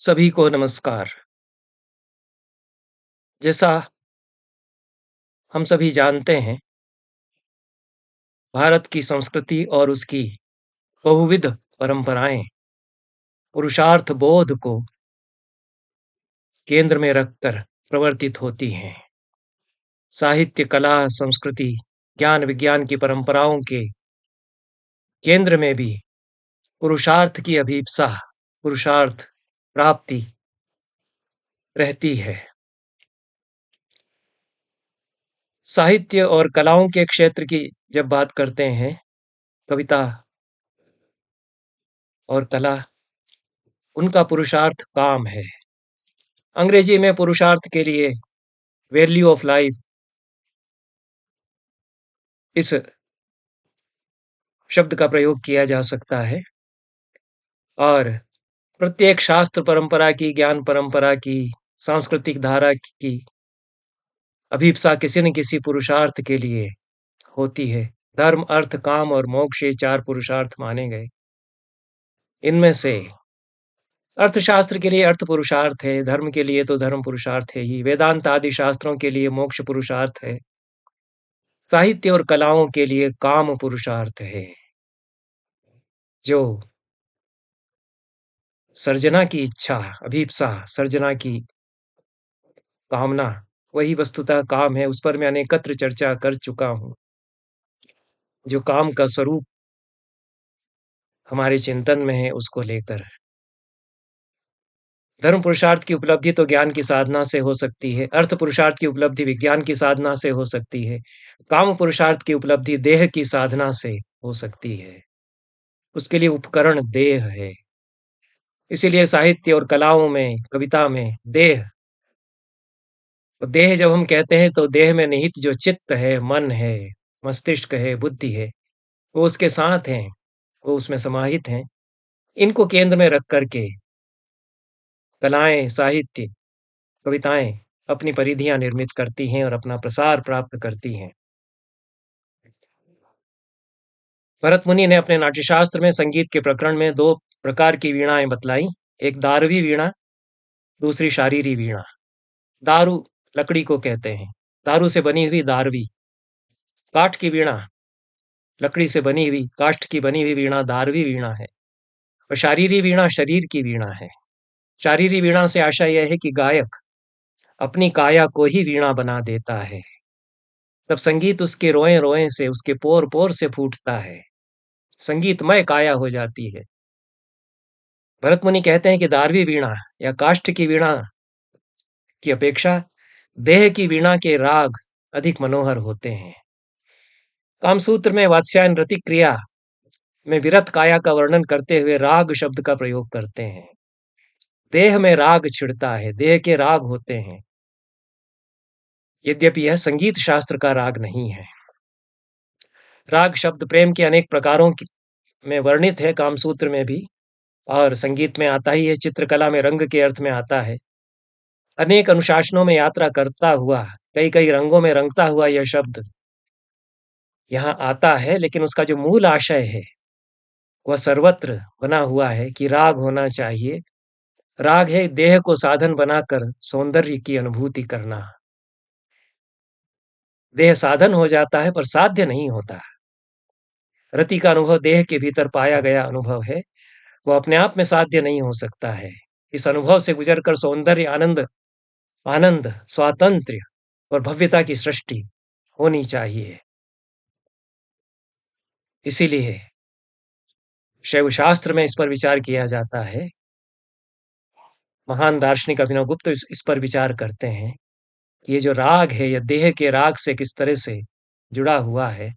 सभी को नमस्कार। जैसा हम सभी जानते हैं, भारत की संस्कृति और उसकी बहुविध परंपराएं पुरुषार्थ बोध को केंद्र में रखकर प्रवर्तित होती हैं। साहित्य, कला, संस्कृति, ज्ञान, विज्ञान की परंपराओं के केंद्र में भी पुरुषार्थ की अभिप्सा, पुरुषार्थ प्राप्ति रहती है। साहित्य और कलाओं के क्षेत्र की जब बात करते हैं, कविता और कला, उनका पुरुषार्थ काम है। अंग्रेजी में पुरुषार्थ के लिए वैल्यू ऑफ लाइफ इस शब्द का प्रयोग किया जा सकता है और प्रत्येक शास्त्र परंपरा की, ज्ञान परंपरा की, सांस्कृतिक धारा की अभिप्सा किसी न किसी पुरुषार्थ के लिए होती है। धर्म, अर्थ, काम और मोक्ष, ये चार पुरुषार्थ माने गए। इनमें से अर्थशास्त्र के लिए अर्थ पुरुषार्थ है, धर्म के लिए तो धर्म पुरुषार्थ है ही, वेदांत आदि शास्त्रों के लिए मोक्ष पुरुषार्थ है, साहित्य और कलाओं के लिए काम पुरुषार्थ है। जो सर्जना की इच्छा, अभीप्सा, सर्जना की कामना, वही वस्तुतः काम है। उस पर मैं अनेकत्र चर्चा कर चुका हूं। जो काम का स्वरूप हमारे चिंतन में है, उसको लेकर धर्म पुरुषार्थ की उपलब्धि तो ज्ञान की साधना से हो सकती है, अर्थ पुरुषार्थ की उपलब्धि विज्ञान की साधना से हो सकती है, काम पुरुषार्थ की उपलब्धि देह की साधना से हो सकती है। उसके लिए उपकरण देह है। इसीलिए साहित्य और कलाओं में, कविता में देह, तो देह जब हम कहते हैं तो देह में निहित जो चित्त है, मन है, मस्तिष्क है, बुद्धि है, वो उसके साथ हैं, वो उसमें समाहित हैं। इनको केंद्र में रख करके कलाएं, साहित्य, कविताएं अपनी परिधियां निर्मित करती हैं और अपना प्रसार प्राप्त करती हैं। भरत मुनि ने अपने नाट्यशास्त्र में संगीत के प्रकरण में दो प्रकार की वीणाएं बतलाई। एक दारुवी वीणा, दूसरी शारीरी वीणा। दारू लकड़ी को कहते हैं, दारू से बनी हुई दारवी। काठ की वीणा, लकड़ी से बनी हुई, काष्ठ की बनी हुई वीणा दारवी वीणा है। और शारीरी वीणा शरीर की वीणा है। शारीरी वीणा से आशा यह है कि गायक अपनी काया को ही वीणा बना देता है। तब संगीत उसके रोए रोए से, उसके पोर पोर से फूटता है, संगीतमय काया हो जाती है। भरत मुनि कहते हैं कि दारवी वीणा या काष्ठ की वीणा की अपेक्षा देह की वीणा के राग अधिक मनोहर होते हैं। कामसूत्र में वात्स्यायन प्रतिक्रिया में विरत काया का वर्णन करते हुए राग शब्द का प्रयोग करते हैं। देह में राग छिड़ता है, देह के राग होते हैं, यद्यपि यह संगीत शास्त्र का राग नहीं है। राग शब्द प्रेम के अनेक प्रकारों में वर्णित है, कामसूत्र में भी, और संगीत में आता ही है, चित्रकला में रंग के अर्थ में आता है। अनेक अनुशासनों में यात्रा करता हुआ, कई कई रंगों में रंगता हुआ यह शब्द यहाँ आता है, लेकिन उसका जो मूल आशय है वह सर्वत्र बना हुआ है कि राग होना चाहिए। राग है देह को साधन बनाकर सौंदर्य की अनुभूति करना। देह साधन हो जाता है पर साध्य नहीं होता। रति का अनुभव देह के भीतर पाया गया अनुभव है, वह अपने आप में साध्य नहीं हो सकता है। इस अनुभव से गुजरकर सौंदर्य, आनंद, आनंद, स्वातंत्र्य और भव्यता की सृष्टि होनी चाहिए। इसीलिए शैव शास्त्र में इस पर विचार किया जाता है। महान दार्शनिक अभिनव गुप्त इस पर विचार करते हैं कि ये जो राग है, यह देह के राग से किस तरह से जुड़ा हुआ है।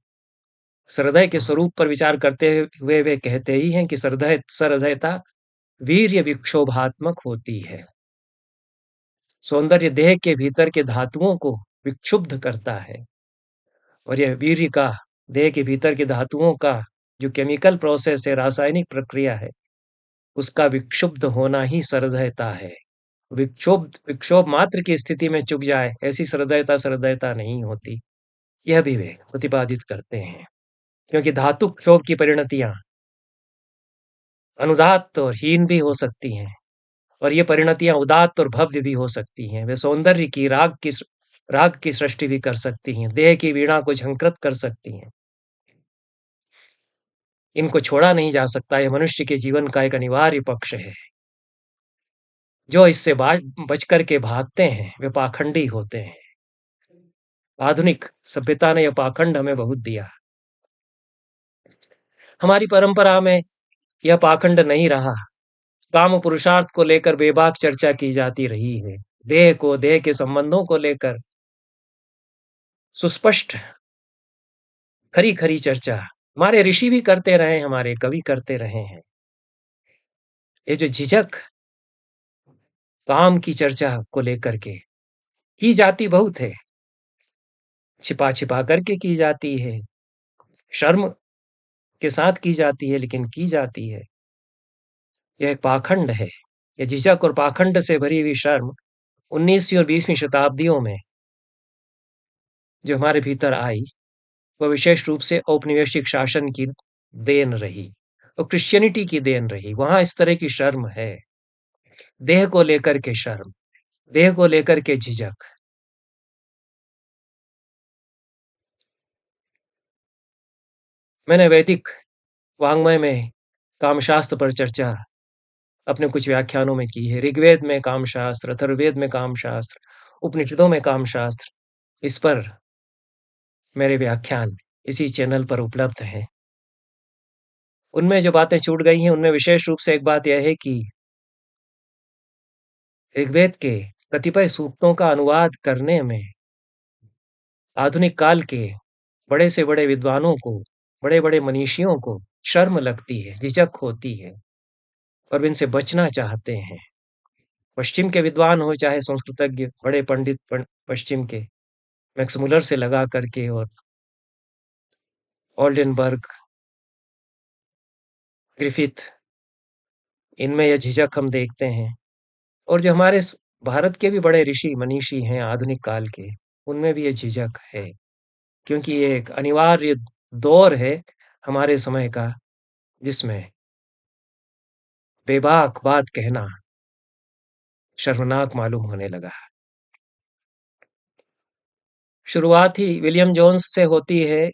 सहृदय के स्वरूप पर विचार करते हुए वे कहते ही हैं कि सहृदयता वीर्य विक्षोभात्मक होती है। सौंदर्य देह के भीतर के धातुओं को विक्षुब्ध करता है, और यह वीर्य का, देह के भीतर के धातुओं का जो केमिकल प्रोसेस है, रासायनिक प्रक्रिया है, उसका विक्षुब्ध होना ही सहृदयता है। विक्षोभ मात्र की स्थिति में चुक जाए, ऐसी सहृदयता नहीं होती। यह भी वे प्रतिपादित करते हैं, क्योंकि धातु क्षोभ की परिणतियां अनुदात्त और हीन भी हो सकती हैं, और ये परिणतियां उदात्त और भव्य भी हो सकती हैं। वे सौंदर्य की राग की सृष्टि भी कर सकती हैं, देह की वीणा को झंकृत कर सकती हैं। इनको छोड़ा नहीं जा सकता, ये मनुष्य के जीवन का एक अनिवार्य पक्ष है। जो इससे बच करके भागते हैं वे पाखंडी होते हैं। आधुनिक सभ्यता ने यह पाखंड हमें बहुत दिया। हमारी परंपरा में यह पाखंड नहीं रहा। काम पुरुषार्थ को लेकर बेबाक चर्चा की जाती रही है। देह के संबंधों को लेकर सुस्पष्ट खरी खरी चर्चा हमारे ऋषि भी करते रहे, हमारे कवि करते रहे हैं। ये जो झिझक काम की चर्चा को लेकर के की जाती बहुत है, छिपा छिपा करके की जाती है, शर्म के साथ की जाती है, लेकिन की जाती है। यह एक पाखंड है। यह झिझक और पाखंड से भरी हुई शर्म 19वीं और 20वीं शताब्दियों में जो हमारे भीतर आई, वह विशेष रूप से औपनिवेशिक शासन की देन रही और क्रिश्चियनिटी की देन रही। वहां इस तरह की शर्म है, देह को लेकर के शर्म, देह को लेकर के झिझक। मैंने वैदिक वाङ्मय में कामशास्त्र पर चर्चा अपने कुछ व्याख्यानों में की है। ऋग्वेद में कामशास्त्र, अथर्ववेद में कामशास्त्र, उपनिषदों में कामशास्त्र, इस पर मेरे व्याख्यान इसी चैनल पर उपलब्ध हैं। उनमें जो बातें छूट गई हैं, उनमें विशेष रूप से एक बात यह है कि ऋग्वेद के कतिपय सूक्तों का अनुवाद करने में आधुनिक काल के बड़े से बड़े विद्वानों को, बड़े-बड़े मनीषियों को शर्म लगती है, झिझक होती है और वे इनसे बचना चाहते हैं। पश्चिम के विद्वान हो चाहे संस्कृतज्ञ, बड़े पंडित पश्चिम के, मैक्स मुलर से लगा करके और ओल्डेनबर्ग, ग्रिफिथ, इनमें यह झिझक हम देखते हैं। और जो हमारे भारत के भी बड़े ऋषि मनीषी हैं आधुनिक काल के, उनमें भी ये झिझक है, क्योंकि ये एक अनिवार्य दौर है हमारे समय का, जिसमें बेबाक बात कहना शर्मनाक मालूम होने लगा। शुरुआत ही विलियम जोन्स से होती है।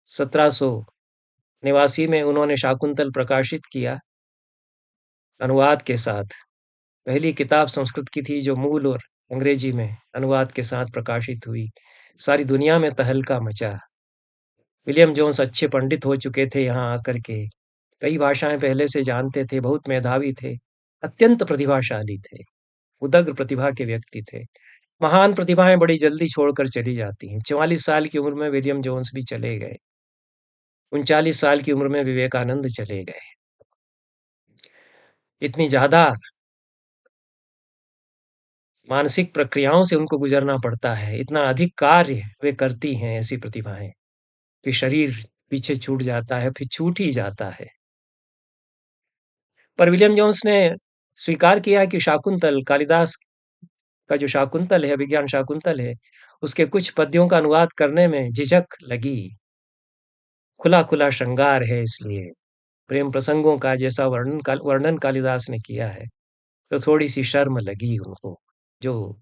1789 में उन्होंने शाकुंतल प्रकाशित किया अनुवाद के साथ। पहली किताब संस्कृत की थी जो मूल और अंग्रेजी में अनुवाद के साथ प्रकाशित हुई। सारी दुनिया में तहलका मचा। विलियम जोन्स अच्छे पंडित हो चुके थे यहाँ आकर के, कई भाषाएं पहले से जानते थे, बहुत मेधावी थे, अत्यंत प्रतिभाशाली थे, उदग्र प्रतिभा के व्यक्ति थे। महान प्रतिभाएं बड़ी जल्दी छोड़कर चली जाती हैं। 44 साल की उम्र में विलियम जोन्स भी चले गए। 39 साल की उम्र में विवेकानंद चले गए। इतनी ज्यादा मानसिक प्रक्रियाओं से उनको गुजरना पड़ता है, इतना अधिक कार्य वे करती हैं ऐसी प्रतिभाएं कि शरीर पीछे छूट जाता है, फिर छूट ही जाता है। पर विलियम जोन्स ने स्वीकार किया कि शाकुंतल, कालिदास का जो शाकुंतल है, अभिज्ञान शाकुंतल है, उसके कुछ पद्यों का अनुवाद करने में झिझक लगी। खुला खुला श्रृंगार है, इसलिए प्रेम प्रसंगों का जैसा वर्णन कालिदास ने किया है, तो थोड़ी सी शर्म लगी उनको, जो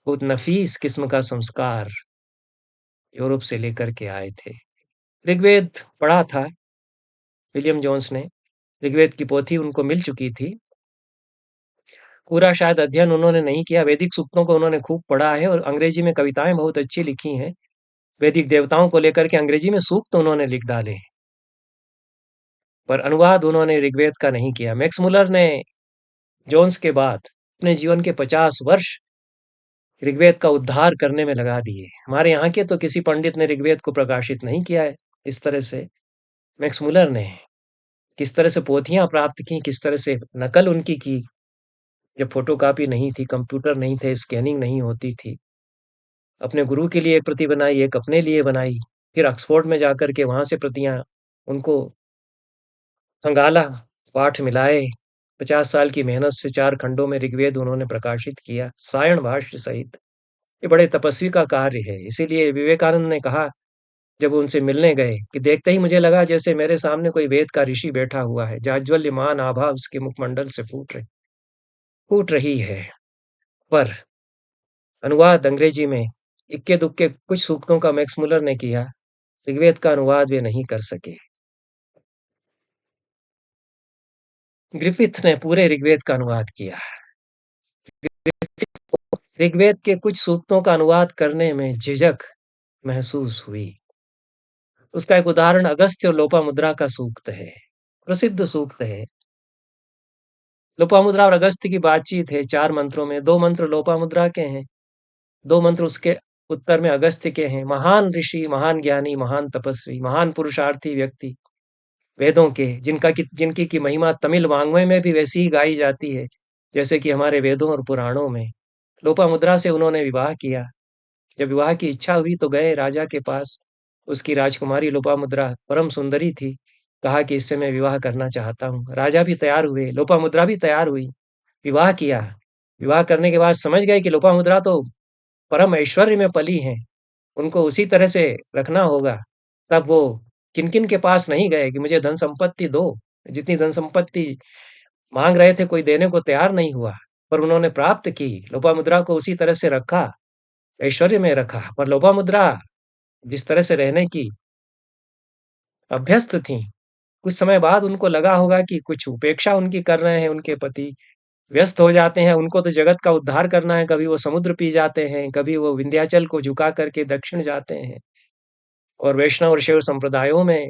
बहुत नफीस किस्म का संस्कार यूरोप से लेकर के आए थे। ऋग्वेद पढ़ा था विलियम जोन्स ने, ऋग्वेद की पोथी उनको मिल चुकी थी। पूरा शायद अध्ययन उन्होंने नहीं किया, वैदिक सूक्तों को उन्होंने खूब पढ़ा है और अंग्रेजी में कविताएं बहुत अच्छी लिखी हैं। वैदिक देवताओं को लेकर के अंग्रेजी में सूक्त उन्होंने लिख डाले, पर अनुवाद उन्होंने ऋग्वेद का नहीं किया। मैक्स मुलर ने जोन्स के बाद अपने जीवन के 50 वर्ष ऋग्वेद का उद्धार करने में लगा दिए। हमारे यहाँ के तो किसी पंडित ने ऋग्वेद को प्रकाशित नहीं किया है इस तरह से। मैक्स मुलर ने किस तरह से पोथियां प्राप्त की, किस तरह से नकल उनकी की, जब फोटोकॉपी नहीं थी, कंप्यूटर नहीं थे, स्कैनिंग नहीं होती थी। अपने गुरु के लिए एक प्रति बनाई, एक अपने लिए बनाई, फिर ऑक्सफोर्ड में जाकर के वहां से प्रतियां उनको खंगाला, पाठ मिलाए। 50 साल की मेहनत से 4 खंडों में ऋग्वेद उन्होंने प्रकाशित किया, सायण भाष्य सहित। ये बड़े तपस्वी का कार्य है। इसीलिए विवेकानंद ने कहा जब वो उनसे मिलने गए कि देखते ही मुझे लगा जैसे मेरे सामने कोई वेद का ऋषि बैठा हुआ है, जाज्वल्यमान आभा उसके मुखमंडल से फूट रही है। पर अनुवाद अंग्रेजी में इक्के दुक्के कुछ सूक्तों का मैक्स मुलर ने किया, ऋग्वेद का अनुवाद वे नहीं कर सके। ग्रिफिथ ने पूरे ऋग्वेद का अनुवाद किया। ऋग्वेद के कुछ सूक्तों का अनुवाद करने में झिझक महसूस हुई। उसका एक उदाहरण अगस्त्य और लोपामुद्रा का सूक्त है, प्रसिद्ध सूक्त है। लोपामुद्रा और अगस्त्य की बातचीत है 4 मंत्रों में, 2 मंत्र लोपामुद्रा के हैं, 2 मंत्र उसके उत्तर में अगस्त्य के हैं। महान ऋषि, महान ज्ञानी, महान तपस्वी, महान पुरुषार्थी व्यक्ति वेदों के, जिनकी की महिमा तमिल वाङ्मय में भी वैसी ही गाई जाती है, जैसे कि हमारे वेदों और पुराणों में। लोपामुद्रा से उन्होंने विवाह किया। जब विवाह की इच्छा हुई तो गए राजा के पास। उसकी राजकुमारी लोपामुद्रा परम सुंदरी थी। कहा कि इससे मैं विवाह करना चाहता हूँ। राजा भी तैयार हुए, लोपामुद्रा भी तैयार हुई। विवाह किया। विवाह करने के बाद समझ गए कि लोपामुद्रा तो परम ऐश्वर्य में पली हैं, उनको उसी तरह से रखना होगा। तब वो किन-किन के पास नहीं गए कि मुझे धन संपत्ति दो। जितनी धन संपत्ति मांग रहे थे कोई देने को तैयार नहीं हुआ, पर उन्होंने प्राप्त की। लोपामुद्रा को उसी तरह से रखा, ऐश्वर्य में रखा। पर लोपामुद्रा जिस तरह से रहने की अभ्यस्त थीं, कुछ समय बाद उनको लगा होगा कि कुछ उपेक्षा उनकी कर रहे हैं उनके पति, व्यस्त हो जाते हैं, उनको तो जगत का उद्धार करना है, कभी वो समुद्र पी जाते हैं, कभी वो विंध्याचल को झुका करके दक्षिण जाते हैं और वैष्णव और शैव संप्रदायों में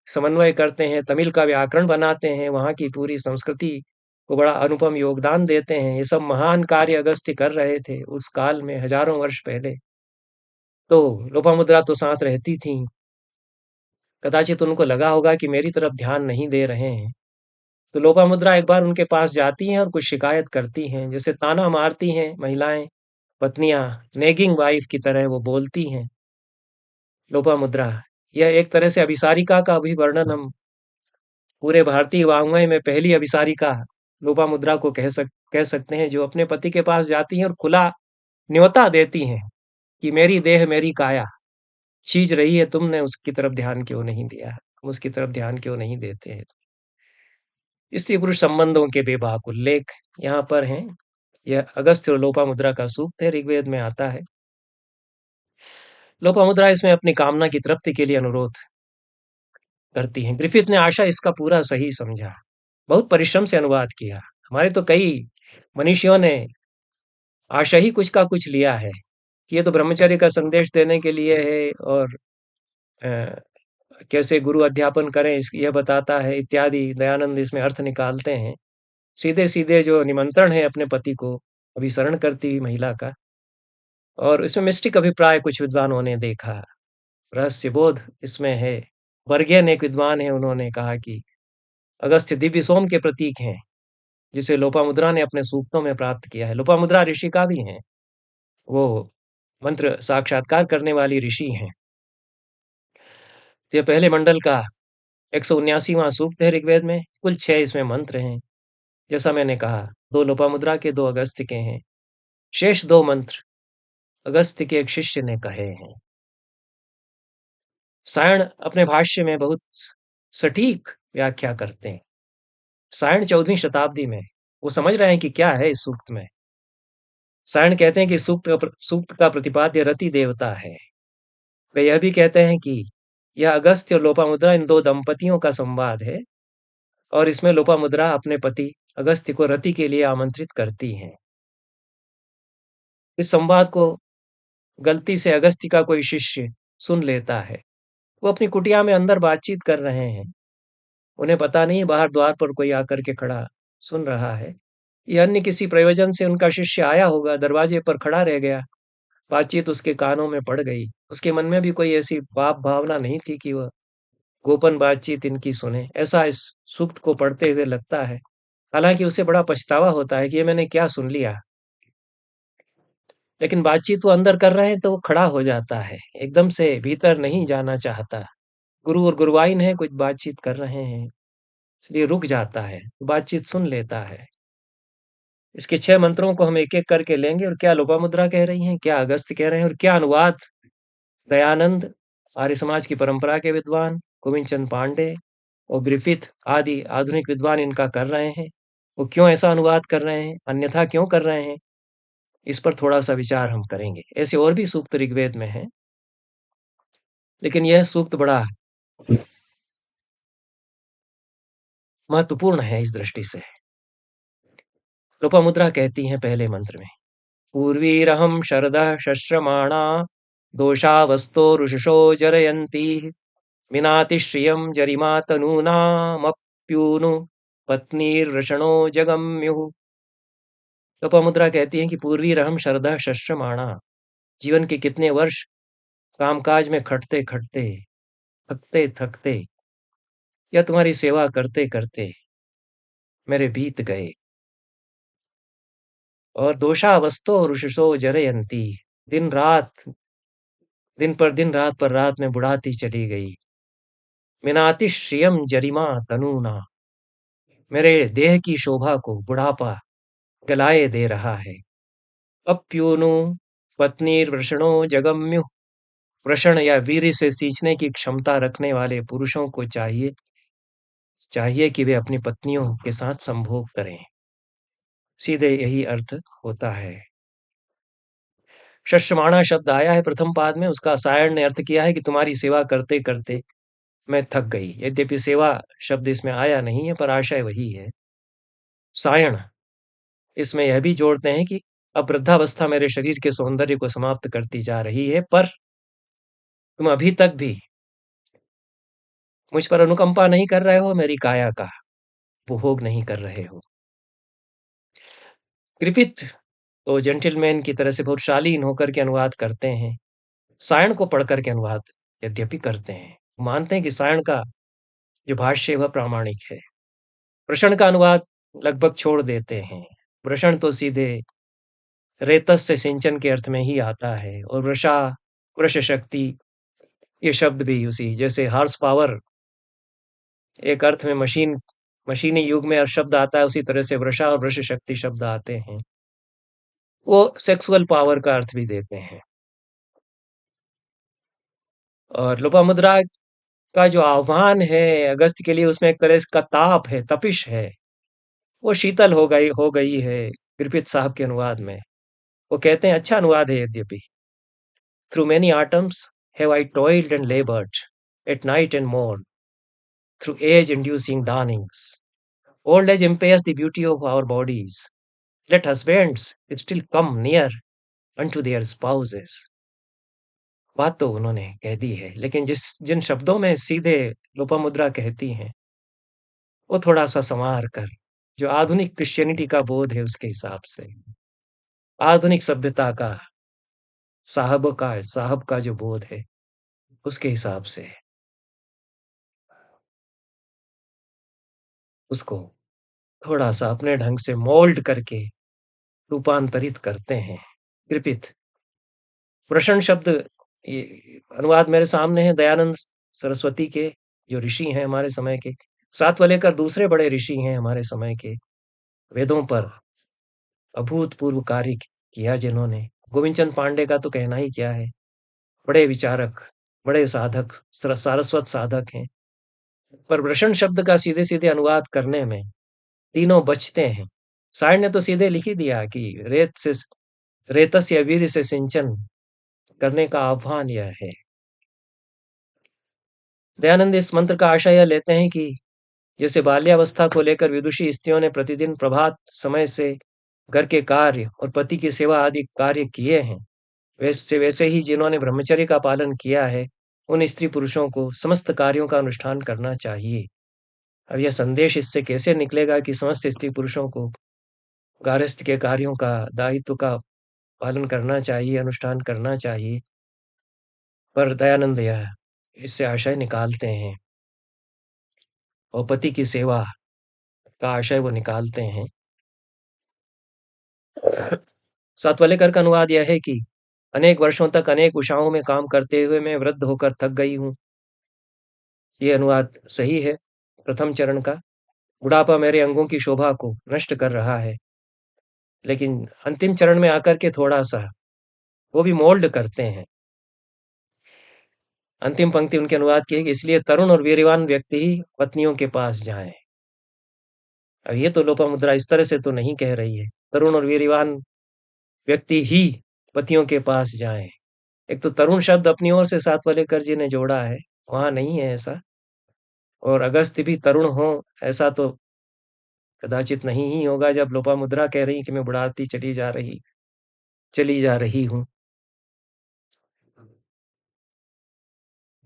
समन्वय करते हैं, तमिल का व्याकरण बनाते हैं, वहाँ की पूरी संस्कृति को बड़ा अनुपम योगदान देते हैं। ये सब महान कार्य अगस्त्य कर रहे थे उस काल में हजारों वर्ष पहले। तो लोपामुद्रा तो साथ रहती थीं। कदाचित उनको लगा होगा कि मेरी तरफ ध्यान नहीं दे रहे हैं। तो लोपामुद्रा एक बार उनके पास जाती हैं और कुछ शिकायत करती हैं, जैसे ताना मारती हैं महिलाएँ, पत्नियाँ, नेगिंग वाइफ की तरह वो बोलती हैं। लोपामुद्रा, यह एक तरह से अभिसारिका का भी वर्णन हम पूरे भारतीय वाङ्मय में पहली अभिसारिका लोपामुद्रा को कह सकते हैं, जो अपने पति के पास जाती हैं और खुला न्योता देती हैं कि मेरी देह मेरी काया छीज रही है, तुमने उसकी तरफ ध्यान क्यों नहीं दिया? तुम उसकी तरफ ध्यान क्यों नहीं देते हैं? स्त्री पुरुष संबंधों के बेबाक उल्लेख यहाँ पर हैं। यह अगस्त्य और लोपामुद्रा का सूक्त है, ऋग्वेद में आता है। लोपामुद्रा इसमें अपनी कामना की तृप्ति के लिए अनुरोध करती हैं। ग्रिफिथ ने आशा इसका पूरा सही समझा, बहुत परिश्रम से अनुवाद किया। हमारे तो कई मनीषियों ने आशा ही कुछ का कुछ लिया है कि ये तो ब्रह्मचर्य का संदेश देने के लिए है और अ, कैसे गुरु अध्यापन करें यह बताता है इत्यादि। दयानंद इसमें अर्थ निकालते हैं। सीधे-सीधे जो निमंत्रण है अपने पति को अभिसरण करती हुई महिला का, और इसमें मिस्टिक अभिप्राय कुछ विद्वानों ने देखा, रहस्य बोध इसमें है। बर्गियन एक विद्वान है, उन्होंने कहा कि अगस्त्य दिव्य सोम के प्रतीक हैं, जिसे लोपामुद्रा ने अपने सूक्तों में प्राप्त किया है। लोपामुद्रा ऋषि का भी हैं, वो मंत्र साक्षात्कार करने वाली ऋषि हैं। ये पहले मंडल का 179वां सूक्त है ऋग्वेद में, कुल 6 इसमें मंत्र हैं। जैसा मैंने कहा, 2 लोपामुद्रा के, 2 अगस्त्य के हैं। शेष 2 मंत्र अगस्त्य के एक शिष्य ने कहे हैं। सायण अपने भाष्य में बहुत सटीक व्याख्या करते हैं। सायण 14वीं शताब्दी में वो समझ रहे हैं कि क्या है इस सूक्त में। सायण कहते हैं कि सूक्त का प्रतिपाद्य रति देवता है। वे यह भी कहते हैं कि यह अगस्त्य और लोपामुद्रा इन 2 दंपतियों का संवाद है और इसमें लोपामुद्रा अपने पति अगस्त्य को रति के लिए आमंत्रित करती हैं। इस संवाद को गलती से अगस्त्य का कोई शिष्य सुन लेता है। वो अपनी कुटिया में अंदर बातचीत कर रहे हैं। उन्हें पता नहीं बाहर द्वार पर कोई आकर के खड़ा सुन रहा है। या अन्य किसी प्रयोजन से उनका शिष्य आया होगा, दरवाजे पर खड़ा रह गया। बातचीत उसके कानों में पड़ गई। उसके मन में भी कोई ऐसी पाप भावना नहीं थी कि वह गोपन बातचीत इनकी सुने। ऐसा इस सूक्त को पढ़ते हुए लगता है। हालांकि उसे बड़ा पछतावा होता है कि ये मैंने क्या सुन लिया। लेकिन बातचीत वो अंदर कर रहे हैं तो वो खड़ा हो जाता है, एकदम से भीतर नहीं जाना चाहता। गुरु और गुरुवाइन है, कुछ बातचीत कर रहे हैं, इसलिए रुक जाता है, बातचीत सुन लेता है। इसके 6 मंत्रों को हम एक-एक करके लेंगे और क्या लोपामुद्रा कह रही हैं, क्या अगस्त्य कह रहे हैं और क्या अनुवाद दयानंद आर्य समाज की परंपरा के विद्वान गोविंद चंद पांडे और ग्रिफिथ आदि आधुनिक विद्वान इनका कर रहे हैं। वो क्यों ऐसा अनुवाद कर रहे हैं, अन्यथा क्यों कर रहे हैं, इस पर थोड़ा सा विचार हम करेंगे। ऐसे और भी सूक्त ऋग्वेद में हैं, लेकिन यह सूक्त बड़ा महत्वपूर्ण है इस दृष्टि से। लोपामुद्रा कहती हैं पहले मंत्र में, पूर्वीरहं शरदः शस्त्रमाणा दोषावस्तो ऋषिशो जरयन्ती मिनाति श्रियं जरिमा तनूनामप्यूनु पत्नीर्वृषणो जगम्युः। लोपामुद्रा कहती हैं कि पूर्वीरहं शरदः शस्त्रमाणा, जीवन के कितने वर्ष कामकाज में खटते खटते, थकते थकते, या तुम्हारी सेवा करते करते मेरे बीत गए। और दोषावस्तो ऋषिशो जरयंती, दिन रात, दिन पर दिन, रात पर रात में बुढ़ाती चली गई। मिनाति श्रियम जरिमा तनूना, मेरे देह की शोभा को बुढ़ापा गलाए दे रहा है। अप्यूनु पत्नीर वृषणो जगम्यु, वृषण या वीर से सींचने की क्षमता रखने वाले पुरुषों को चाहिए चाहिए कि वे अपनी पत्नियों के साथ संभोग करें। सीधे यही अर्थ होता है। शस्यमाणा शब्द आया है प्रथम पाद में, उसका सायण ने अर्थ किया है कि तुम्हारी सेवा करते करते मैं थक गई। यद्यपि सेवा शब्द इसमें आया नहीं है, पर आशय वही है। सायण इसमें यह भी जोड़ते हैं कि अब वृद्धावस्था मेरे शरीर के सौंदर्य को समाप्त करती जा रही है, पर तुम अभी तक भी मुझ पर अनुकंपा नहीं कर रहे हो, मेरी काया का उपभोग नहीं कर रहे हो। ग्रिफिथ तो जेंटलमैन की तरह से बहुत शालीन होकर के अनुवाद करते हैं, सायण को पढ़कर के अनुवाद यद्यपि करते हैं। मानते हैं कि सायण का जो भाष्य है वह प्रामाणिक है। वृषण का अनुवाद लगभग छोड़ देते हैं। वृषण तो सीधे रेतस से सिंचन के अर्थ में ही आता है, और वृषा, वृष शक्ति, ये शब्द भी उसी जैसे हॉर्स पावर एक अर्थ में मशीनी युग में शब्द आता है, उसी तरह से वृषा और वृष शक्ति शब्द आते हैं। वो सेक्सुअल पावर का अर्थ भी देते हैं। और लोपामुद्रा का जो आह्वान है अगस्त के लिए, उसमें एक तरह का ताप है, तपिश है, वो शीतल हो गई है कृपित साहब के अनुवाद में। वो कहते हैं, अच्छा अनुवाद है यद्यपि, through many autumns have I toiled and laboured at night and morn through age-inducing dawnings. Old age impairs the beauty of our bodies. Let husbands still come near unto their spouses. बात तो उन्होंने कह दी है, लेकिन जिन शब्दों में सीधे लोपामुद्रा कहती हैं, वो थोड़ा सा संवार कर, जो आधुनिक क्रिश्चियनिटी का बोध है उसके हिसाब से, आधुनिक सभ्यता का साहब का जो बोध है उसके हिसाब से उसको थोड़ा सा अपने ढंग से मोल्ड करके रूपांतरित करते हैं। कृपित प्रश्न शब्द, ये अनुवाद मेरे सामने है दयानंद सरस्वती के, जो ऋषि हैं हमारे समय के, साथ वाले कर दूसरे बड़े ऋषि हैं हमारे समय के, वेदों पर अभूतपूर्व कार्य किया जिन्होंने। गोविंद चंद पांडे का तो कहना ही क्या है, बड़े विचारक, बड़े साधक, सारस्वत साधक हैं। पर वृषण शब्द का सीधे सीधे अनुवाद करने में तीनों बचते हैं। सायण ने तो सीधे लिख ही दिया कि रेतस या वीर से सिंचन करने का आह्वान यह है। दयानंद इस मंत्र का आशय यह लेते हैं कि जैसे बाल्यावस्था को लेकर विदुषी स्त्रियों ने प्रतिदिन प्रभात समय से घर के कार्य और पति की सेवा आदि कार्य किए हैं, वैसे वैसे ही जिन्होंने ब्रह्मचर्य का पालन किया है, उन स्त्री पुरुषों को समस्त कार्यों का अनुष्ठान करना चाहिए। अब यह संदेश इससे कैसे निकलेगा कि समस्त स्त्री पुरुषों को गारहस्थ्य के कार्यों का, दायित्व का पालन करना चाहिए, अनुष्ठान करना चाहिए, पर दयानंद यह इससे आशय निकालते हैं और पति की सेवा का आशय वो निकालते हैं। सातवलेकर का अनुवाद यह है कि अनेक वर्षों तक अनेक उषाओं में काम करते हुए मैं वृद्ध होकर थक गई हूँ। ये अनुवाद सही है प्रथम चरण का। बुढ़ापा मेरे अंगों की शोभा को नष्ट कर रहा है, लेकिन अंतिम चरण में आकर के थोड़ा सा वो भी मोल्ड करते हैं। अंतिम पंक्ति उनके अनुवाद की है कि इसलिए तरुण और वीर्यवान व्यक्ति ही पत्नियों के पास जाएं। अब ये तो लोपामुद्रा इस तरह से तो नहीं कह रही है, तरुण और वीर्यवान व्यक्ति ही पतियों के पास जाएं। एक तो तरुण शब्द अपनी ओर से सातवालेकर जी ने जोड़ा है, वहां नहीं है ऐसा। और अगस्त्य भी तरुण हो ऐसा तो कदाचित नहीं ही होगा, जब लोपामुद्रा कह रही कि मैं बुढ़ाती चली जा रही हूँ।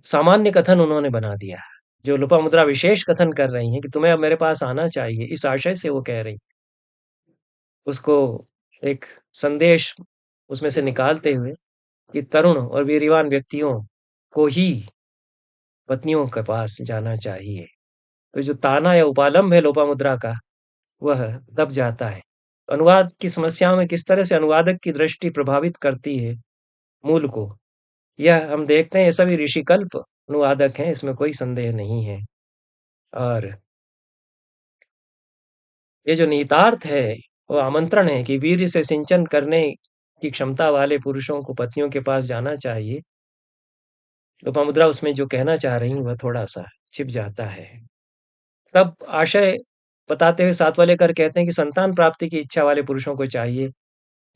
सामान्य कथन उन्होंने बना दिया। जो लोपामुद्रा विशेष कथन कर रही हैं कि तुम्हें अब मेरे पास आना चाहिए, इस आशय से वो कह रही, उसको एक संदेश उसमें से निकालते हुए कि तरुण और वीर्यवान व्यक्तियों को ही पत्नियों के पास जाना चाहिए। तो जो ताना या उपालंब है लोपामुद्रा का, वह दब जाता है। अनुवाद की समस्याओं में किस तरह से अनुवादक की दृष्टि प्रभावित करती है मूल को, यह हम देखते हैं। ये सभी ऋषिकल्प अनुवादक हैं, इसमें कोई संदेह नहीं है। और ये जो निहितार्थ है, वो आमंत्रण है कि वीर्य से सिंचन करने की क्षमता वाले पुरुषों को पत्नियों के पास जाना चाहिए। लोपामुद्रा उसमें जो कहना चाह रही वह थोड़ा-सा छिप जाता है। तब आशय बताते हुए सातवालेकर कहते हैं कि संतान प्राप्ति की इच्छा वाले पुरुषों को चाहिए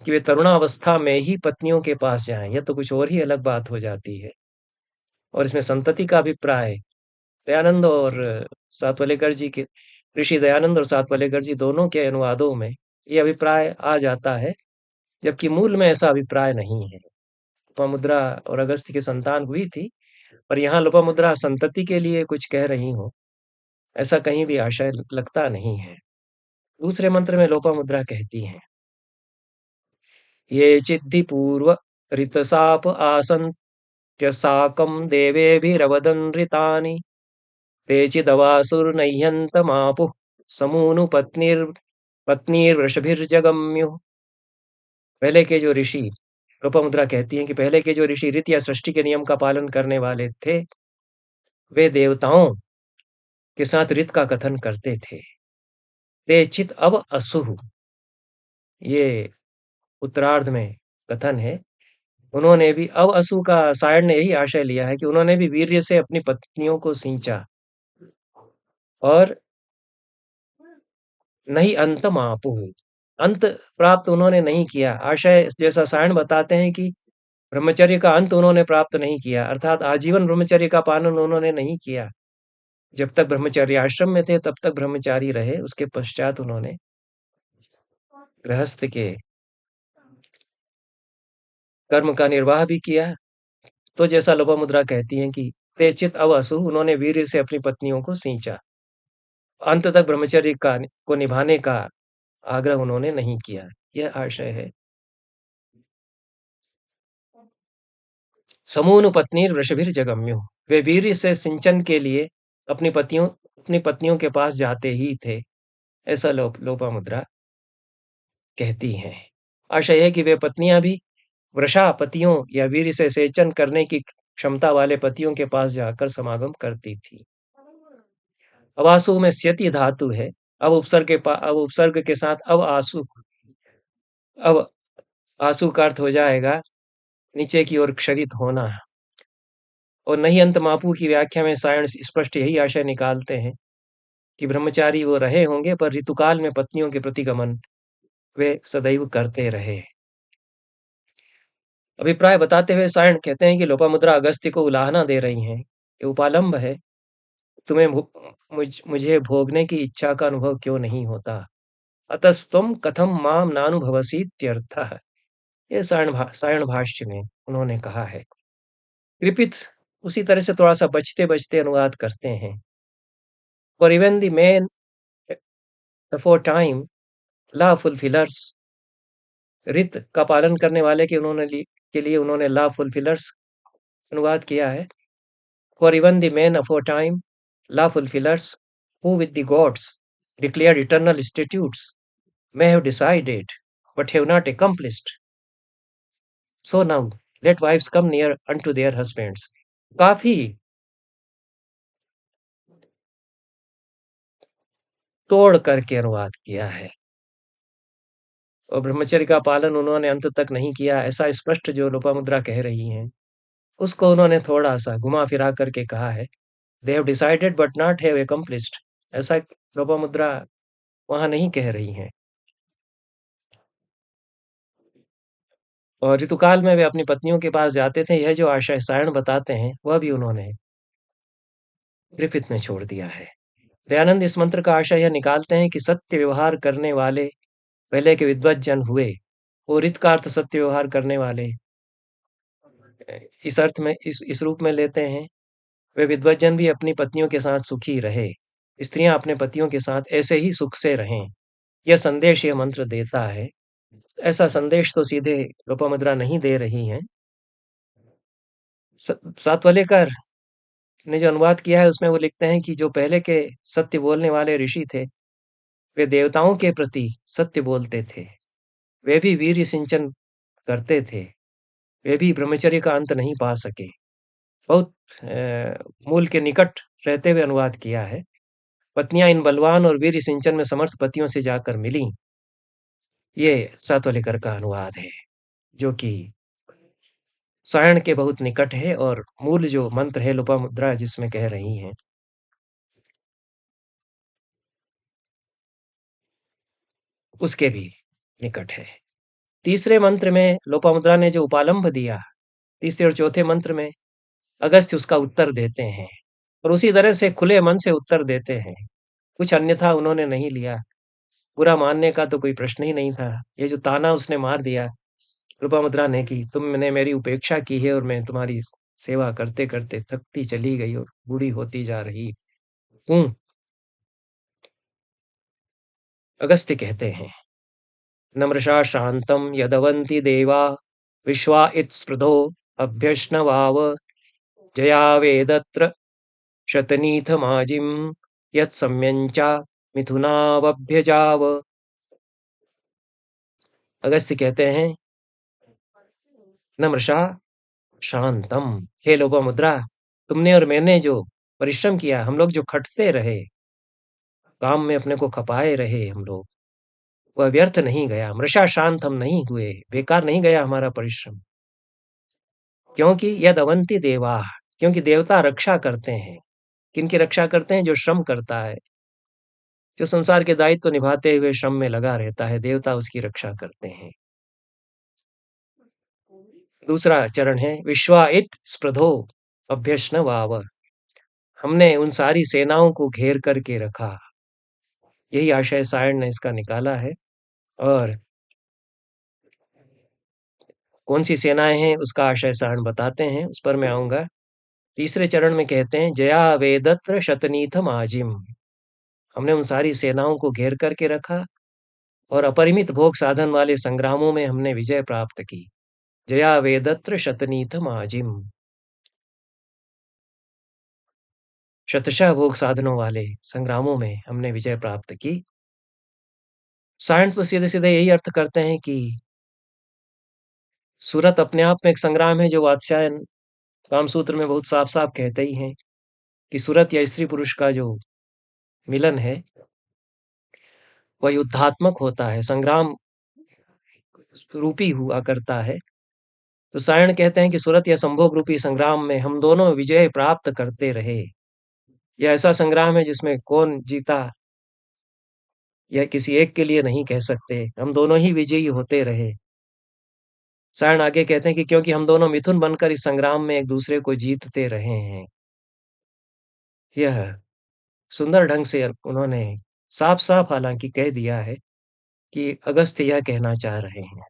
कि वे तरुणावस्था में ही पत्नियों के पास जाएँ, यह तो कुछ और ही अलग बात हो जाती है। और इसमें संतति का अभिप्राय दयानंद और सातवालेकर जी के, ऋषि दयानंद और सातवालेकर जी दोनों के अनुवादों में ये अभिप्राय आ जाता है, जबकि मूल में ऐसा अभिप्राय नहीं है। लोपामुद्रा और अगस्त्य की संतान हुई थी, पर यहाँ लोपामुद्रा संतति के लिए कुछ कह रही हो, ऐसा कहीं भी आशय लगता नहीं है। दूसरे मंत्र में लोपामुद्रा कहती हैं, ये चिद्धि पूर्व ऋतसाप आसन्त्यसाकं देवेभिरवदन् ऋतानि केचिदवासुर्नह्यन्तमापुः समूनु पत्नीर्वृषभिर्जगम्युः। पहले के जो ऋषि, लोपामुद्रा कहती हैं कि पहले के जो ऋषि ऋत या सृष्टि के नियम का पालन करने वाले थे, वे देवताओं के साथ ऋत का कथन करते थे। ते चित अव असुः, ये उत्तरार्ध में कथन है। उन्होंने भी अव असु का सायण ने यही आशय लिया है कि उन्होंने भी वीर्य से अपनी पत्नियों को सींचा और नहीं अंतम आपुः, अंत प्राप्त उन्होंने नहीं किया। आशय जैसा सायण बताते हैं कि ब्रह्मचर्य का अंत उन्होंने प्राप्त नहीं किया, अर्थात आजीवन ब्रह्मचर्य का पालन उन्होंने नहीं किया। जब तक ब्रह्मचर्य आश्रम में थे तब तक ब्रह्मचारी रहे, उसके पश्चात उन्होंने गृहस्थ के कर्म का निर्वाह भी किया। तो जैसा लोपामुद्रा कहती हैं कि तेचित अवसु, उन्होंने वीर्य से अपनी पत्नियों को सींचा, अंत तक ब्रह्मचर्य का को निभाने का आग्रह उन्होंने नहीं किया। यह आशय है। समूनु पत्नीर वृषभिर्जगम्युः, वे वीर्य से सिंचन के लिए अपनी पत्नियों के पास जाते ही थे, ऐसा लोपामुद्रा कहती हैं। आशय है कि वे पत्नियां भी वृषा पतियों या वीर्य से सेचन करने की क्षमता वाले पतियों के पास जाकर समागम करती थी। अवासु में स्यति धातु है। अब उपसर्ग के साथ अब आंसू का अर्थ हो जाएगा नीचे की ओर क्षरित होना। और नहीं अंत मापू की व्याख्या में सायण स्पष्ट यही आशय निकालते हैं कि ब्रह्मचारी वो रहे होंगे, पर ऋतुकाल में पत्नियों के प्रति गमन वे सदैव करते रहे। अभिप्राय बताते हुए सायण कहते हैं कि लोपामुद्रा अगस्त्य को उलाहना दे रही हैं। ये उपालंब है। तुम्हें मुझे भोगने की इच्छा का अनुभव क्यों नहीं होता? अतस्त्वं कथम माम नानुभवसीत्यर्थः। ये सायण भाष्य में उन्होंने कहा है। कृपित उसी तरह से थोड़ा सा बचते-बचते अनुवाद करते हैं। For even the men aforetime law fulfillers, रित का पालन करने वाले के लिए उन्होंने लॉ फुलफिलर्स अनुवाद किया है। For even the men aforetime law fulfillers who with the gods declared eternal statutes may have decided but have not accomplished. So now let wives come near unto their husbands. काफी तोड़ करके अनुवाद किया है और ब्रह्मचर्य का पालन उन्होंने अंत तक नहीं किया, ऐसा स्पष्ट जो लोपामुद्रा कह रही हैं। उसको उन्होंने थोड़ा-सा घुमा-फिरा करके कहा है, "they have decided but not have accomplished". ऐसा लोपामुद्रा वहाँ नहीं कह रही हैं। और ऋतुकाल में वे अपनी पत्नियों के पास जाते थे, यह जो आशय सायण बताते हैं, वह भी उन्होंने ग्रिफिथ ने छोड़ दिया है। दयानंद इस मंत्र का आशय यह निकालते हैं कि सत्य व्यवहार करने वाले पहले के विद्वत जन हुए, और ऋत का अर्थ सत्य व्यवहार करने वाले इस अर्थ में इस रूप में लेते हैं, वे विद्वत जन भी अपनी पत्नियों के साथ सुखी रहे, स्त्रियां अपने पतियों के साथ ऐसे ही सुख से रहें। यह संदेश यह मंत्र देता है। ऐसा संदेश तो सीधे लोपामुद्रा नहीं दे रही हैं। सातवलेकर ने जो अनुवाद किया है उसमें वो लिखते हैं कि जो पहले के सत्य बोलने वाले ऋषि थे, वे देवताओं के प्रति सत्य बोलते थे। वे भी वीर्य सिंचन करते थे। वे भी ब्रह्मचर्य का अंत नहीं पा सके। बहुत मूल के निकट रहते हुए अनुवाद किया है। पत्नियां इन बलवान और वीर्य सिंचन में समर्थ पतियों से जाकर मिली। ये सातवलेकर का अनुवाद है, जो कि सायण के बहुत निकट है और मूल जो मंत्र है लोपामुद्रा जिसमें कह रही हैं, उसके भी निकट है। तीसरे मंत्र में लोपामुद्रा ने जो उपालंभ दिया, तीसरे और चौथे मंत्र में अगस्त्य उसका उत्तर देते हैं और उसी तरह से खुले मन से उत्तर देते हैं। कुछ अन्यथा उन्होंने नहीं लिया। बुरा मानने का तो कोई प्रश्न ही नहीं था। ये जो ताना उसने मार दिया लोपामुद्रा ने कि तुमने मेरी उपेक्षा की है और मैं तुम्हारी सेवा करते-करते थकती चली गई और बूढ़ी होती जा रही हूँ। अगस्त्य कहते हैं, नम्रशा शान्तं यदवन्ति देवा विश्वा इत्स्पृधो अभ्यश्नवाव जयावेदत्र शतनीथमाजिं यत्सम्यञ्चा मिथुनावभ्यजाव। अगस्त्य कहते हैं, नम्रशा शांतम, हे लोपामुद्रा, तुमने और मैंने जो परिश्रम किया, हम लोग जो खटते रहे, काम में अपने को खपाए रहे हम लोग, वह व्यर्थ नहीं गया। मृषा शांत हम नहीं हुए, बेकार नहीं गया हमारा परिश्रम। क्योंकि यद अवंति देवा, क्योंकि देवता रक्षा करते हैं। किनकी रक्षा करते हैं? जो श्रम करता है, जो संसार के दायित्व निभाते हुए श्रम में लगा रहता है, देवता उसकी रक्षा करते हैं। दूसरा चरण है विश्वाइत स्पृधो अभ्यश्न वाव, हमने उन सारी सेनाओं को घेर करके रखा। यही आशय सायण ने इसका निकाला है। और कौन सी सेनाएं हैं उसका आशय सायण बताते हैं, उस पर मैं आऊंगा। तीसरे चरण में कहते हैं जया वेदत्र शतनीथम आजिम, हमने उन सारी सेनाओं को घेर करके रखा और अपरिमित भोग साधन वाले संग्रामों में हमने विजय प्राप्त की। जया वेदत्र शतनीथम आजिम, शतशः भोग साधनों वाले संग्रामों में हमने विजय प्राप्त की। सायण तो सीधे सीधे यही अर्थ करते हैं कि सूरत अपने आप में एक संग्राम है, जो वात्स्यायन कामसूत्र में बहुत साफ साफ कहते ही हैं कि सूरत या स्त्री पुरुष का जो मिलन है वह युद्धात्मक होता है, संग्राम रूपी हुआ करता है। तो सायण कहते हैं कि सूरत या संभोग रूपी संग्राम में हम दोनों विजय प्राप्त करते रहे। यह ऐसा संग्राम है जिसमें कौन जीता यह किसी एक के लिए नहीं कह सकते, हम दोनों ही विजयी होते रहे। सायण आगे कहते हैं कि क्योंकि हम दोनों मिथुन बनकर इस संग्राम में एक दूसरे को जीतते रहे हैं। यह सुंदर ढंग से उन्होंने साफ साफ हालांकि कह दिया है कि अगस्त्य यह कहना चाह रहे हैं।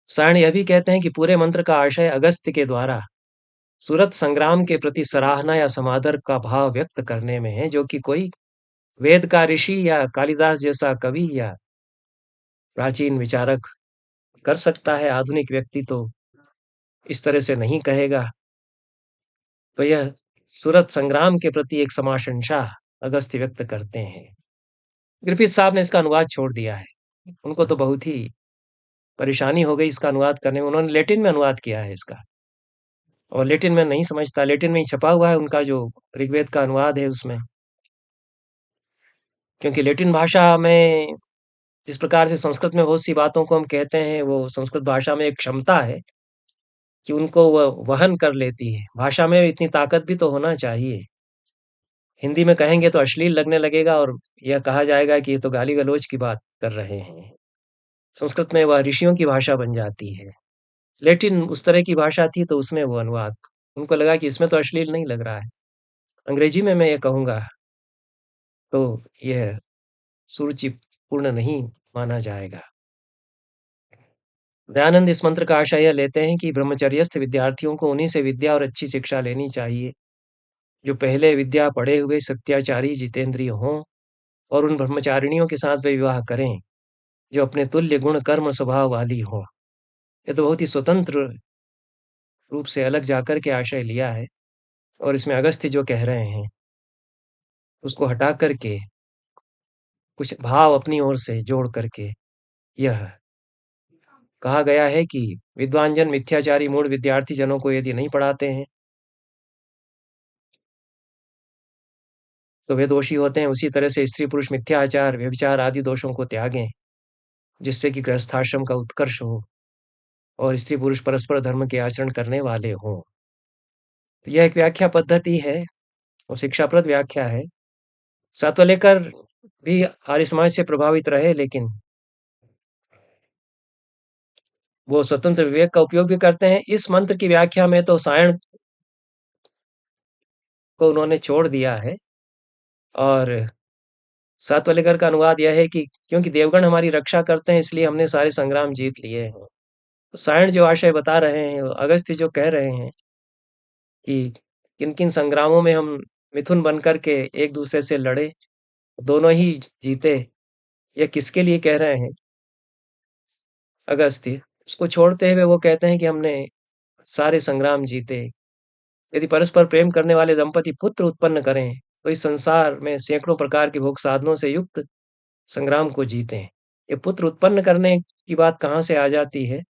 सायण यह भी कहते हैं कि पूरे मंत्र का आशय अगस्त्य के द्वारा सूरत संग्राम के प्रति सराहना या समादर का भाव व्यक्त करने में है, जो कि कोई वेद का ऋषि या कालिदास जैसा कवि या प्राचीन विचारक कर सकता है। आधुनिक व्यक्ति तो इस तरह से नहीं कहेगा। तो यह सूरत संग्राम के प्रति एक समाशंसा अगस्त्य व्यक्त करते हैं। ग्रिफिथ साहब ने इसका अनुवाद छोड़ दिया है। उनको तो बहुत ही परेशानी हो गई इसका अनुवाद करने में। उन्होंने लैटिन में अनुवाद किया है इसका, और लैटिन में नहीं समझता। लैटिन में ही छपा हुआ है उनका जो ऋग्वेद का अनुवाद है उसमें, क्योंकि लैटिन भाषा में जिस प्रकार से संस्कृत में बहुत सी बातों को हम कहते हैं, वो संस्कृत भाषा में एक क्षमता है कि उनको वह वहन कर लेती है। भाषा में इतनी ताकत भी तो होना चाहिए। हिंदी में कहेंगे तो अश्लील लगने लगेगा और यह कहा जाएगा कि ये तो गाली-गलौच की बात कर रहे हैं। संस्कृत में वह ऋषियों की भाषा बन जाती है। लैटिन उस तरह की भाषा थी तो उसमें वो अनुवाद। उनको लगा कि इसमें तो अश्लील नहीं लग रहा है। अंग्रेजी में मैं ये कहूँगा तो यह सुरुचिपूर्ण नहीं माना जाएगा। दयानंद इस मंत्र का आशय यह लेते हैं कि ब्रह्मचर्यस्थ विद्यार्थियों को उन्हीं से विद्या और अच्छी शिक्षा लेनी चाहिए, जो पहले विद्या पढ़े हुए सत्याचारी जितेंद्रिय हों और उन ब्रह्मचारिणियों के साथ वे विवाह करें, जो अपने तुल्य गुण कर्म स्वभाव वाली हों। ये तो बहुत ही स्वतंत्र रूप से अलग जाकर के आशय लिया है और इसमें अगस्त्य जो कह रहे हैं, उसको हटा करके कुछ भाव अपनी ओर से जोड़ करके यह कहा गया है कि विद्वान जन मिथ्याचारी मूढ़ विद्यार्थी जनों को यदि नहीं पढ़ाते हैं, तो वे दोषी होते हैं। उसी तरह से स्त्री-पुरुष मिथ्याचार, व्यभिचार आदि दोषों को त्यागें, जिससे कि गृहस्थाश्रम का उत्कर्ष हो और स्त्री-पुरुष परस्पर धर्म के आचरण करने वाले हों। तो यह एक व्याख्या पद्धति है और शिक्षाप्रद व्याख्या है। सातवालेकर भी आर्य समाज से प्रभावित रहे, लेकिन वो स्वतंत्र विवेक का उपयोग भी करते हैं। इस मंत्र की व्याख्या में तो सायण को उन्होंने छोड़ दिया है और सातवालेकर का अनुवाद यह है कि क्योंकि देवगण हमारी रक्षा करते हैं, इसलिए हमने सारे संग्राम जीत लिए हैं। तो सायण जो आशय बता रहे हैं, अगस्त्य जो कह रहे हैं कि किन-किन संग्रामों में हम मिथुन बन कर के एक-दूसरे से लड़े, दोनों ही जीते, ये किसके लिए कह रहे हैं अगस्त्य? उसको छोड़ते हुए वो कहते हैं कि हमने सारे संग्राम जीते। यदि परस्पर प्रेम करने वाले दंपति पुत्र उत्पन्न करें, तो इस संसार में सैकड़ों प्रकार के भोग साधनों से युक्त संग्राम को जीतें। ये पुत्र उत्पन्न करने की बात कहाँ से आ जाती है?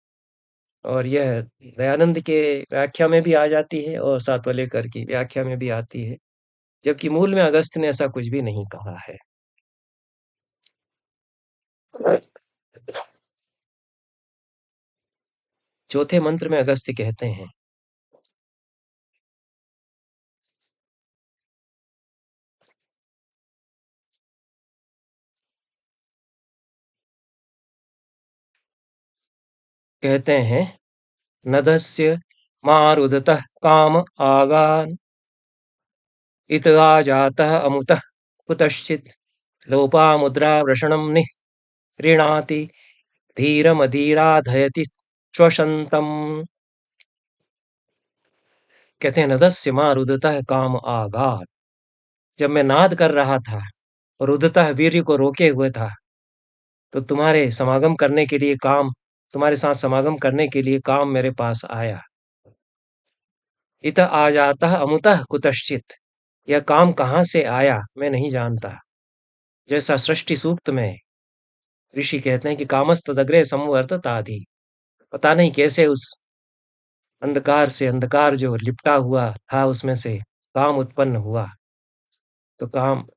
और यह दयानंद के व्याख्या में भी आ जाती है और सातवलेकर की व्याख्या में भी आती है, जबकि मूल में अगस्त्य ने ऐसा कुछ भी नहीं कहा है। चौथे मंत्र में अगस्त्य कहते हैं नदस्य मारुदतः काम आगान् इतगा जातः अमुतः कुतश्चित् लोपामुद्रा वृषणं निह्रीणाति धीरमधीराधयति श्वसन्तम्। कहते हैं नदस्य मारुदतः काम आगात्। जब मैं नाद कर रहा था और रुदतः वीर्य को रोके हुए था, तो तुम्हारे साथ समागम करने के लिए काम मेरे पास आया। इत आजातः अमुतः कुतश्चित्। यह काम कहाँ से आया मैं नहीं जानता। जैसा सृष्टि सूक्त में ऋषि कहते हैं कि कामस्तदग्रे संवर्तताधि। पता नहीं कैसे उस अंधकार से अंधकार जो लिपटा हुआ था उसमें से काम उत्पन्न हुआ। तो काम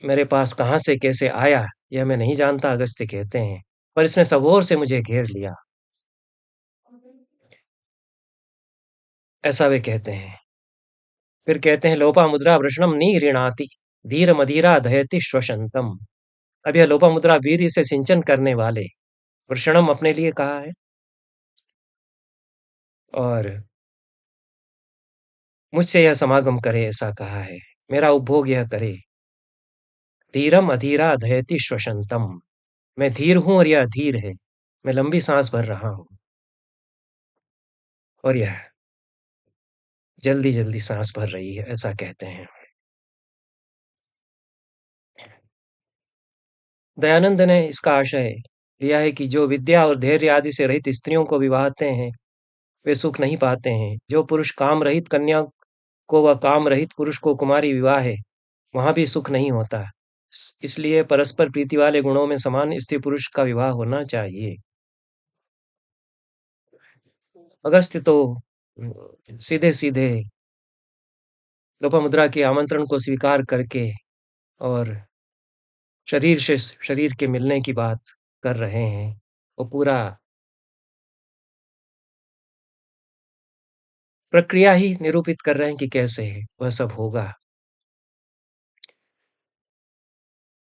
मेरे पास कहाँ से कैसे आया यह मैं नहीं जानता, अगस्त्य कहते हैं, पर इसने सब ओर से मुझे घेर लिया, ऐसा वे कहते हैं। फिर कहते हैं लोपामुद्रा वृषणम निगृणाति धीर मदिरा दहति श्वसंतम। अब यह लोपामुद्रा वीर्य से सिंचन करने वाले वृषणम अपने लिए कहा है और मुझसे यह समागम करे ऐसा कहा है, मेरा उपभोग यह करे। धीरम अधीरा दहति श्वसंतम। मैं धीर हूं और यह अधीर है, मैं लंबी सांस भर रहा हूं और यह जल्दी जल्दी सांस भर रही है, ऐसा कहते हैं। दयानंद ने इसका आशय लिया है कि जो विद्या और धैर्य आदि से रहित स्त्रियों को विवाहते हैं, वे सुख नहीं पाते हैं। जो पुरुष काम रहित कन्या को व काम रहित पुरुष को कुमारी विवाह है, वहां भी सुख नहीं होता। इसलिए परस्पर प्रीति वाले गुणों में समान स्त्री पुरुष का विवाह होना चाहिए। अगस्त्य तो सीधे सीधे लोपामुद्रा के आमंत्रण को स्वीकार करके और शरीर से शरीर के मिलने की बात कर रहे हैं। वो पूरा प्रक्रिया ही निरूपित कर रहे हैं कि कैसे है, वह सब होगा।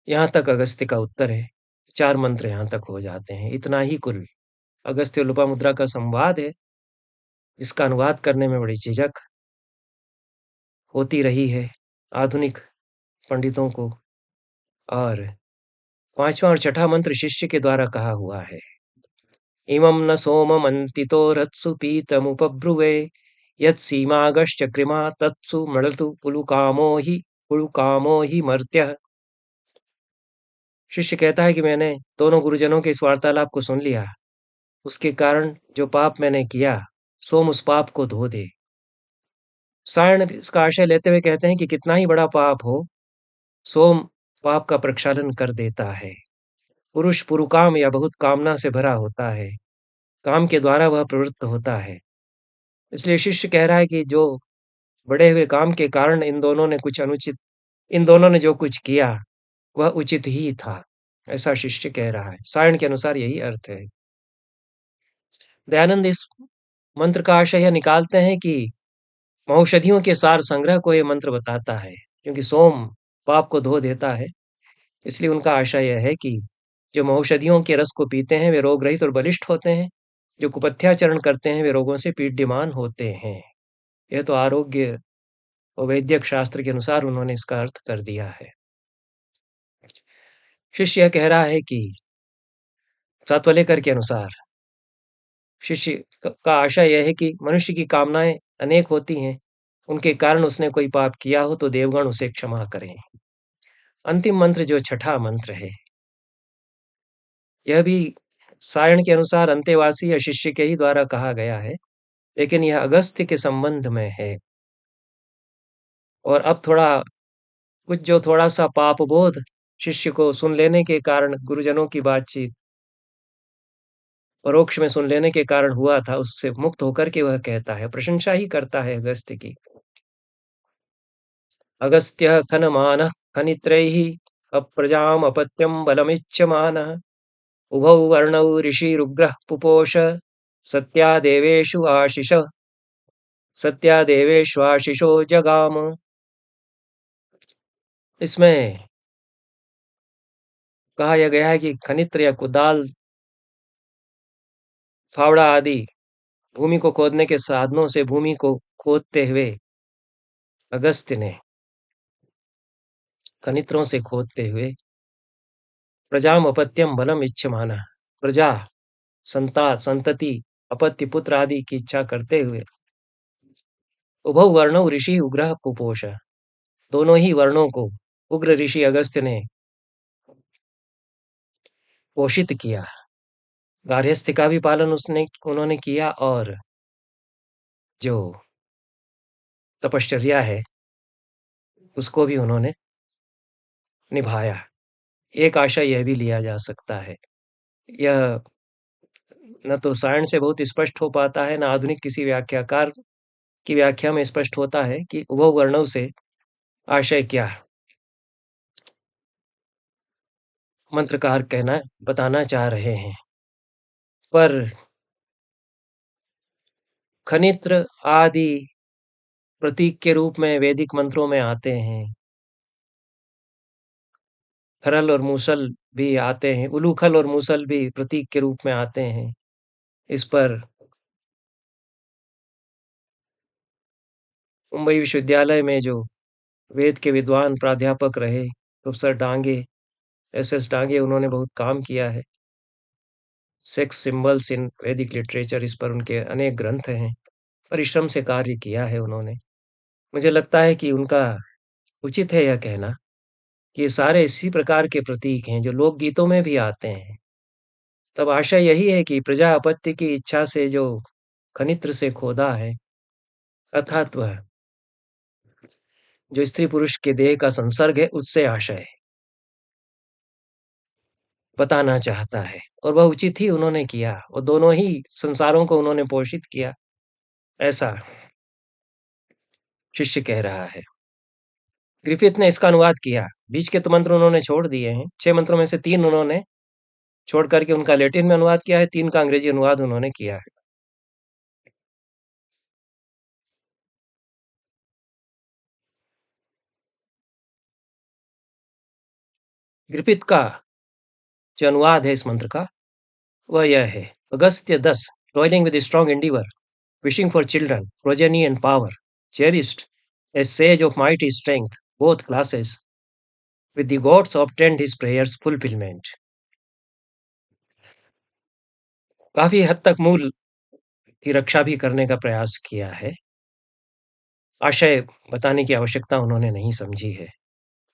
यहाँ तक अगस्त्य का उत्तर है। 4 मंत्र यहाँ तक हो जाते हैं। इतना ही कुल अगस्त्य लोपामुद्रा का संवाद है, जिसका अनुवाद करने में बड़ी झिझक होती रही है आधुनिक पंडितों को। और 5वाँ और छठा मंत्र शिष्य के द्वारा कहा हुआ है। इमं न सोममन्तितो रत्सु पीतमुपब्रुवे यत्सीमागश्चक्रिमा तत्सु मृळतु पुलुकामो हि मर्त्यः। शिष्य कहता है कि मैंने दोनों गुरुजनों के इस वार्तालाप को सुन लिया। उसके कारण जो पाप मैंने किया, सोम उस पाप को धो दे। सायण इसका आशय लेते हुए कहते हैं कि कितना ही बड़ा पाप हो, सोम पाप का प्रक्षालन कर देता है। पुरुष पुरुकाम या बहुत कामना से भरा होता है। काम के द्वारा वह प्रवृत्त होता है। इसलिए शिष्य कह रहा है कि जो बढ़े हुए काम के कारण इन दोनों ने जो कुछ किया, वह उचित ही था। ऐसा शिष्य कह रहा है। सायण के अनुसार यही अर्थ है। दयानंद इस मंत्र का आशय यह निकालते हैं कि औषधियों के सार संग्रह को यह मंत्र बताता है, क्योंकि सोम पाप को धो देता है। इसलिए उनका आशय यह है कि जो औषधियों के रस को पीते हैं वे रोग रहित और बलिष्ठ होते हैं। जो कुपथ्याचरण करते हैं वे रोगों से पीड्यमान होते हैं। यह तो आरोग्य और वैद्यक शास्त्र के अनुसार उन्होंने इसका अर्थ कर दिया है। शिष्य यह कह रहा है कि सातवलेकर के अनुसार शिष्य का आशय यह है कि मनुष्य की कामनाएं अनेक होती हैं। उनके कारण उसने कोई पाप किया हो तो देवगण उसे क्षमा करें। अंतिम मंत्र जो छठा मंत्र है, यह भी सायण के अनुसार अंतेवासी या शिष्य के ही द्वारा कहा गया है, लेकिन यह अगस्त्य के संबंध में है। और अब थोड़ा सा पाप बोध शिष्य को सुन लेने के कारण, गुरुजनों की बातचीत परोक्ष में सुन लेने के कारण हुआ था, उससे मुक्त होकर के वह कहता है, प्रशंसा ही करता है अगस्त्य की। अगस्त्य खनमानः खनित्रैः अप्रजाम अपत्यम बलमिच्छमानः उभौ वर्णौ ऋषिरुग्रः पुपोष सत्यादेवेष्वाशिषो जगाम। इसमें कहा यह गया है कि खनित्र या कुदाल, फावड़ा आदि भूमि को खोदने के साधनों से भूमि को खोदते हुए अगस्त्य ने, खनित्रों से खोदते हुए, प्रजाम अपत्यम बलम इच्छमाना, प्रजा संतति अपत्य पुत्र आदि की इच्छा करते हुए, उभौ वर्णौ ऋषि उग्रह पुपोष, दोनों ही वर्णों को उग्र ऋषि अगस्त्य ने पोषित किया। गार्हस्थ्य का भी पालन उन्होंने किया और जो तपश्चर्या है उसको भी उन्होंने निभाया। एक आशय यह भी लिया जा सकता है। यह न तो सायण से बहुत स्पष्ट हो पाता है, न आधुनिक किसी व्याख्याकार की व्याख्या में स्पष्ट होता है कि उभौ वर्णों से आशय क्या मंत्रकार बताना चाह रहे हैं। पर खनित्र आदि प्रतीक के रूप में वैदिक मंत्रों में आते हैं। खरल और मूसल भी आते हैं, उलूखल और मूसल भी प्रतीक के रूप में आते हैं। इस पर मुंबई विश्वविद्यालय में जो वेद के विद्वान प्राध्यापक रहे, प्रोफेसर डांगे, एस डांगे, उन्होंने बहुत काम किया है। सेक्स सिंबल्स इन वैदिक लिटरेचर, इस पर उनके अनेक ग्रंथ हैं। परिश्रम से कार्य किया है उन्होंने। मुझे लगता है कि उनका उचित है यह कहना कि ये सारे इसी प्रकार के प्रतीक हैं जो लोकगीतों में भी आते हैं। तब आशय यही है कि प्रजा अपत्य की इच्छा से जो खनित्र से खोदा है, अर्थात वह जो स्त्री पुरुष के देह का संसर्ग है, उससे आशय बताना चाहता है। और वह उचित ही उन्होंने किया और दोनों ही संसारों को उन्होंने पोषित किया, ऐसा शिष्य कह रहा है। ग्रिफिथ ने इसका अनुवाद किया। बीच के तो मंत्र उन्होंने छोड़ दिए हैं। 6 मंत्रों में से 3 उन्होंने छोड़ करके उनका लैटिन में अनुवाद किया है, 3 का अंग्रेजी अनुवाद उन्होंने किया है। ग्रिफिथ का जो अनुवाद है इस मंत्र का, वह यह है: Agastya 10, toiling with strong endeavour, wishing for children, progeny and power, cherished a sage of mighty strength, both classes, with the gods obtained his prayers fulfillment. काफी हद तक मूल की रक्षा भी करने का प्रयास किया है। आशय बताने की आवश्यकता उन्होंने नहीं समझी है।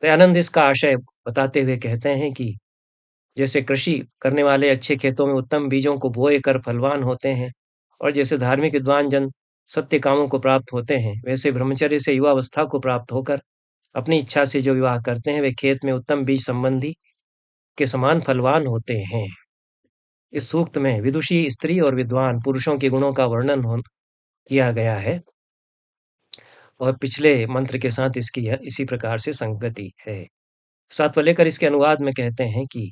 दयानंद इसका आशय बताते हुए कहते हैं कि जैसे कृषि करने वाले अच्छे खेतों में उत्तम बीजों को बोए कर फलवान होते हैं, और जैसे धार्मिक विद्वान जन सत्य कामों को प्राप्त होते हैं, वैसे ब्रह्मचर्य से युवावस्था को प्राप्त होकर अपनी इच्छा से जो विवाह करते हैं, वे खेत में उत्तम बीज संबंधी के समान फलवान होते हैं। इस सूक्त में विदुषी स्त्री और विद्वान पुरुषों के गुणों का वर्णन किया गया है, और पिछले मंत्र के साथ इसकी यह इसी प्रकार से संगति है। सातवां लेकर इसके अनुवाद में कहते हैं कि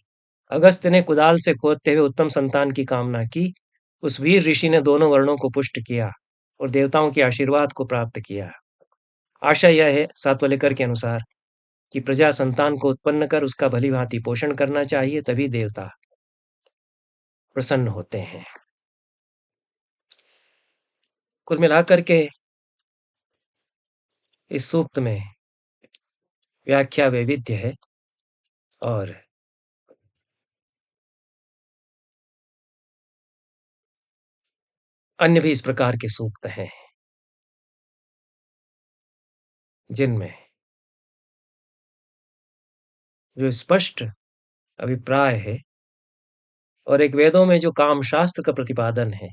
अगस्त्य ने कुदाल से खोदते हुए उत्तम संतान की कामना की। उस वीर ऋषि ने दोनों वर्णों को पुष्ट किया और देवताओं के आशीर्वाद को प्राप्त किया। आशा यह है सातवां लेकर के अनुसार कि प्रजा संतान को उत्पन्न कर उसका भली भांति पोषण करना चाहिए, तभी देवता प्रसन्न होते हैं। कुल मिलाकर के इस सूक्त में व्याख्या वैविध्य है, और अन्य भी इस प्रकार के सूक्त हैं जिनमें जो स्पष्ट अभिप्राय है, और एक वेदों में जो काम शास्त्र का प्रतिपादन है।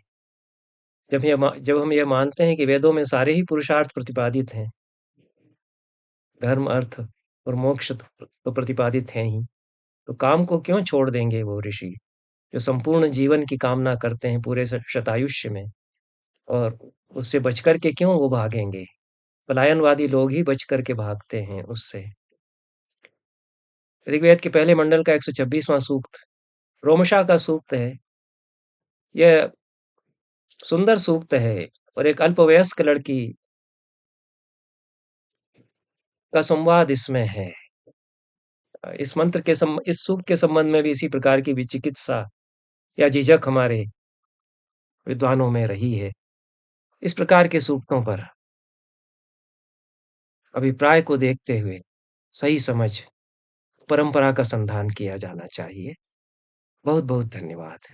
जब हम यह मानते हैं कि वेदों में सारे ही पुरुषार्थ प्रतिपादित हैं, धर्म, अर्थ और मोक्ष तो प्रतिपादित हैं ही, तो काम को क्यों छोड़ देंगे वो ऋषि जो संपूर्ण जीवन की कामना करते हैं पूरे शतायुष्य में, और उससे बचकर के क्यों वो भागेंगे? पलायनवादी लोग ही बच करके भागते हैं उससे। ऋग्वेद के पहले मंडल का 126वां सूक्त रोमशा का सूक्त है। यह सुंदर सूक्त है, और एक अल्पवयस्क लड़की का संवाद इसमें है। इस सूक्त के संबंध में भी इसी प्रकार की विचिकित्सा या झिझक हमारे विद्वानों में रही है। इस प्रकार के सूक्तों पर अभिप्राय को देखते हुए सही समझ, परंपरा का संधान किया जाना चाहिए। बहुत बहुत धन्यवाद।